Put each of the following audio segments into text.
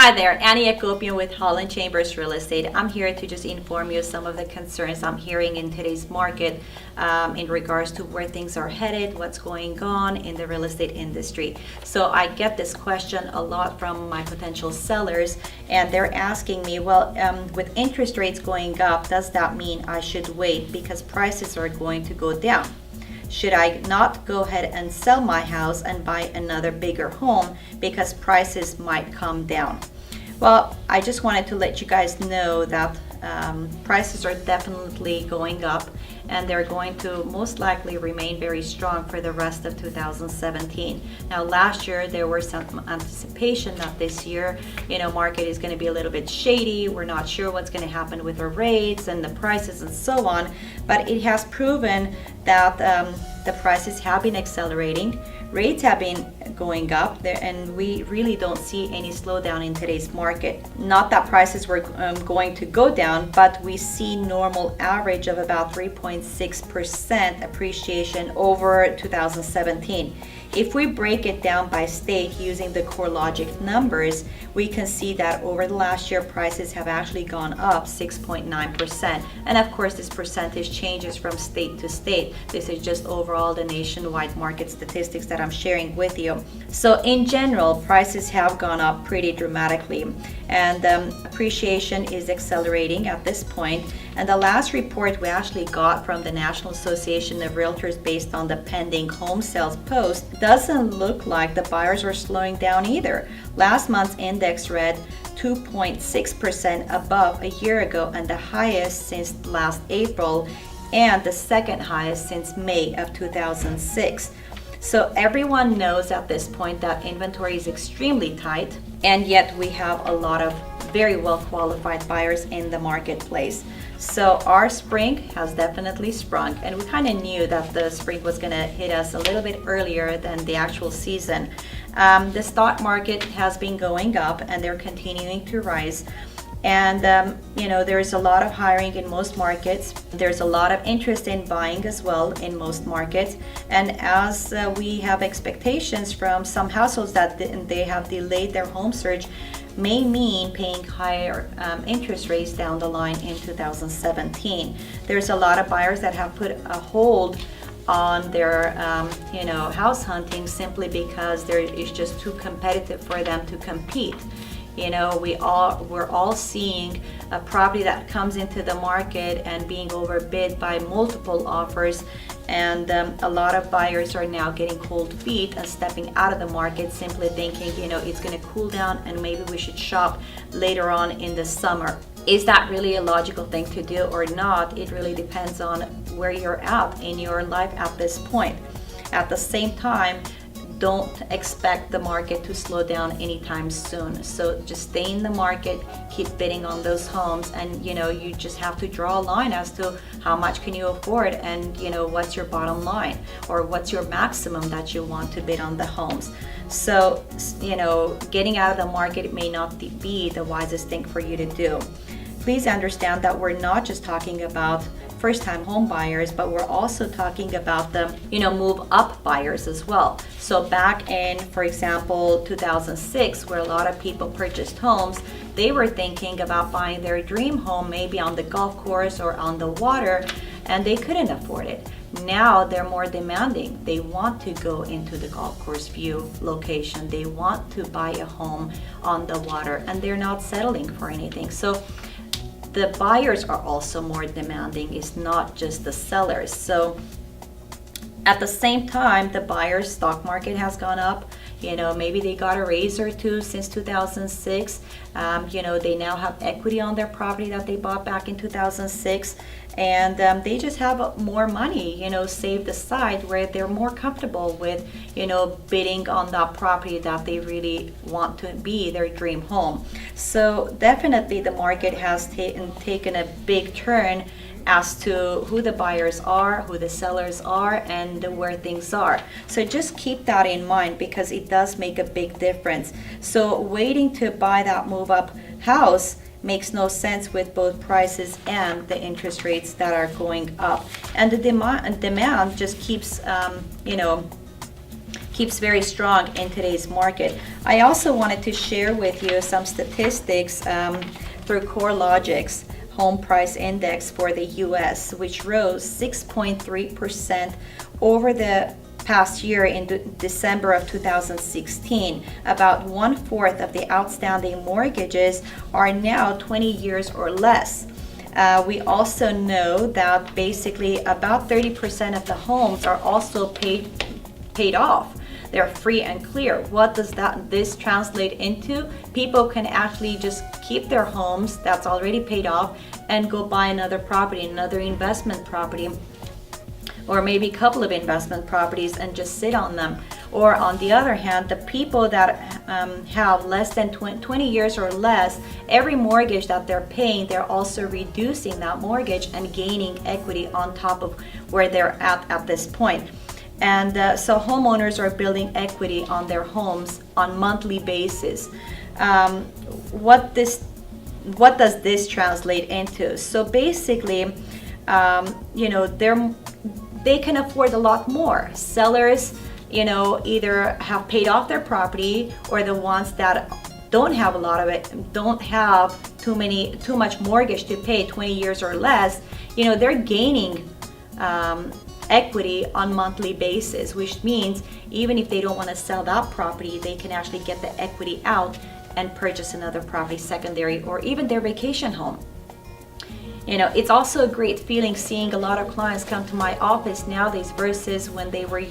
Hi there, Annie Akopyan with Holland Chambers Real Estate. I'm here to just inform you some of the concerns I'm hearing in today's market in regards to where things are headed, what's going on in the real estate industry. So I get this question a lot from my potential sellers, and they're asking me, well, with interest rates going up, does that mean I should wait because prices are going to go down? Should I not go ahead and sell my house and buy another bigger home because prices might come down? Well, I just wanted to let you guys know that prices are definitely going up, and they're going to most likely remain very strong for the rest of 2017. Now, last year there was some anticipation that this year, market is going to be a little bit shady. We're not sure what's going to happen with the rates and the prices and so on, but it has proven that the prices have been accelerating. Rates have been going up there, and we really don't see any slowdown in today's market. Not that prices were going to go down, but we see normal average of about 3.6% appreciation over 2017. If we break it down by state using the CoreLogic numbers, we can see that over the last year, prices have actually gone up 6.9%. And of course, this percentage changes from state to state. This is just overall the nationwide market statistics that I'm sharing with you. So in general, prices have gone up pretty dramatically, and appreciation is accelerating at this point. And the last report we actually got from the National Association of Realtors based on the pending home sales post doesn't look like the buyers are slowing down either. Last month's index read 2.6% above a year ago, and the highest since last April, and the second highest since May of 2006. So everyone knows at this point that inventory is extremely tight, and yet we have a lot of very well qualified buyers in the marketplace. So our spring has definitely sprung, and we kind of knew that the spring was going to hit us a little bit earlier than the actual season. The stock market has been going up, and they're continuing to rise. And there's a lot of hiring in most markets. There's a lot of interest in buying as well in most markets. And as we have expectations from some households that they have delayed their home search, may mean paying higher interest rates down the line in 2017. There's a lot of buyers that have put a hold on their house hunting simply because it's just too competitive for them to compete. We're all seeing a property that comes into the market and being overbid by multiple offers, and a lot of buyers are now getting cold feet and stepping out of the market, simply thinking, it's going to cool down and maybe we should shop later on in the summer. Is that really a logical thing to do or not? It really depends on where you're at in your life at this point. At the same time, don't expect the market to slow down anytime soon. So just stay in the market, keep bidding on those homes, and you just have to draw a line as to how much can you afford, and what's your bottom line, or what's your maximum that you want to bid on the homes. So getting out of the market may not be the wisest thing for you to do. Please understand that we're not just talking about first-time home buyers, but we're also talking about the move-up buyers as well. So back in, for example, 2006, where a lot of people purchased homes, they were thinking about buying their dream home maybe on the golf course or on the water, and they couldn't afford it. Now they're more demanding. They want to go into the golf course view location. They want to buy a home on the water, and they're not settling for anything. So the buyers are also more demanding. It's not just the sellers. So at the same time, the buyers' stock market has gone up. Maybe they got a raise or two since 2006. They now have equity on their property that they bought back in 2006. And they just have more money, saved aside, where they're more comfortable with, bidding on that property that they really want to be their dream home. So definitely the market has taken a big turn as to who the buyers are, who the sellers are, and where things are. So just keep that in mind, because it does make a big difference. So waiting to buy that move-up house makes no sense with both prices and the interest rates that are going up. And the demand just keeps keeps very strong in today's market. I also wanted to share with you some statistics through CoreLogic's home price index for the US, which rose 6.3% over the past year in December of 2016. About 1/4 of the outstanding mortgages are now 20 years or less. We also know that basically about 30% of the homes are also paid off. They're free and clear. What does this translate into? People can actually just keep their homes that's already paid off and go buy another property, another investment property, or maybe a couple of investment properties and just sit on them. Or on the other hand, the people that have less than 20 years or less, every mortgage that they're paying, they're also reducing that mortgage and gaining equity on top of where they're at this point. And so homeowners are building equity on their homes on monthly basis. What does this translate into? So basically, they can afford a lot more. Sellers, either have paid off their property, or the ones that don't have a lot of it, don't have too much mortgage to pay, 20 years or less, they're gaining equity on monthly basis, which means even if they don't want to sell that property, they can actually get the equity out and purchase another property, secondary, or even their vacation home. It's also a great feeling seeing a lot of clients come to my office nowadays versus when they were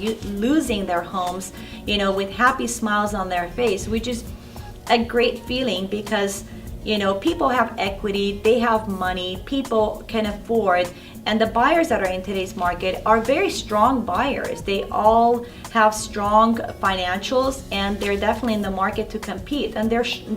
losing their homes, with happy smiles on their face, which is a great feeling because, people have equity, they have money, people can afford, and the buyers that are in today's market are very strong buyers. They all have strong financials, and they're definitely in the market to compete, and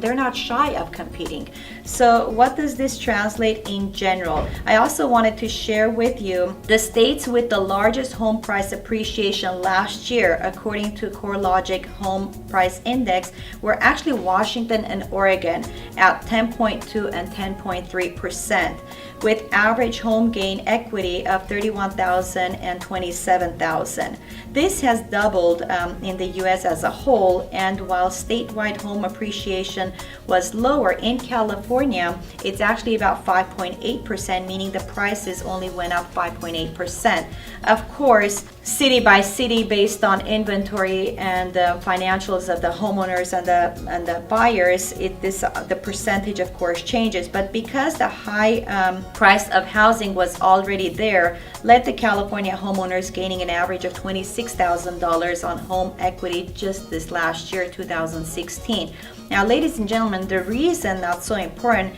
they're not shy of competing. So what does this translate in general? I also wanted to share with you the states with the largest home price appreciation last year, according to CoreLogic Home Price Index, were actually Washington and Oregon at 10.2 and 10.3%, with average home gain equity of $31,000 and $27,000. This has doubled in the US as a whole, and while statewide home appreciation was lower in California, it's actually about 5.8%, meaning the prices only went up 5.8%. Of course, city by city, based on inventory and the financials of the homeowners and the buyers, the percentage of course changes. But because the high price of housing was already there, led to California homeowners gaining an average of $26,000 on home equity just this last year, 2016. Now, ladies and gentlemen, the reason that's so important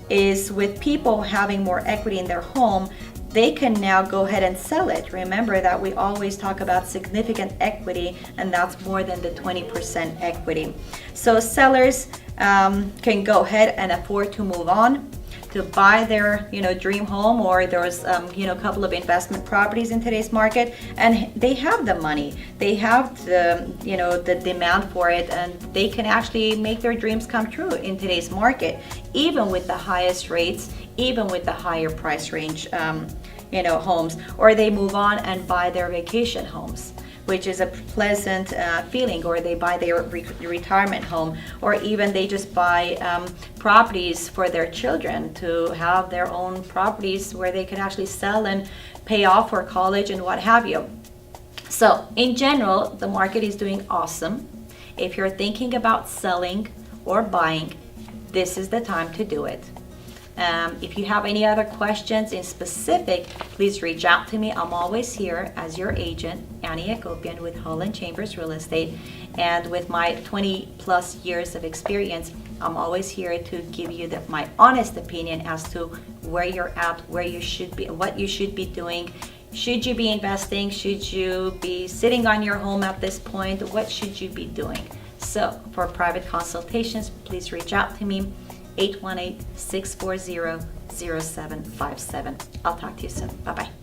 is with people having more equity in their home, they can now go ahead and sell it. Remember that we always talk about significant equity, and that's more than the 20% equity. So sellers can go ahead and afford to move on to buy their dream home, or there's a couple of investment properties in today's market, and they have the money, they have the demand for it, and they can actually make their dreams come true in today's market, even with the highest rates, even with the higher price range homes, or they move on and buy their vacation homes, which is a pleasant feeling, or they buy their retirement home, or even they just buy properties for their children to have their own properties where they can actually sell and pay off for college and what have you. So in general, the market is doing awesome. If you're thinking about selling or buying, this is the time to do it. If you have any other questions in specific, please reach out to me. I'm always here as your agent, Annie Akopyan with Holland Chambers Real Estate. And with my 20 plus years of experience, I'm always here to give you my honest opinion as to where you're at, where you should be, what you should be doing. Should you be investing? Should you be sitting on your home at this point? What should you be doing? So for private consultations, please reach out to me. 818-640-0757. I'll talk to you soon. Bye-bye.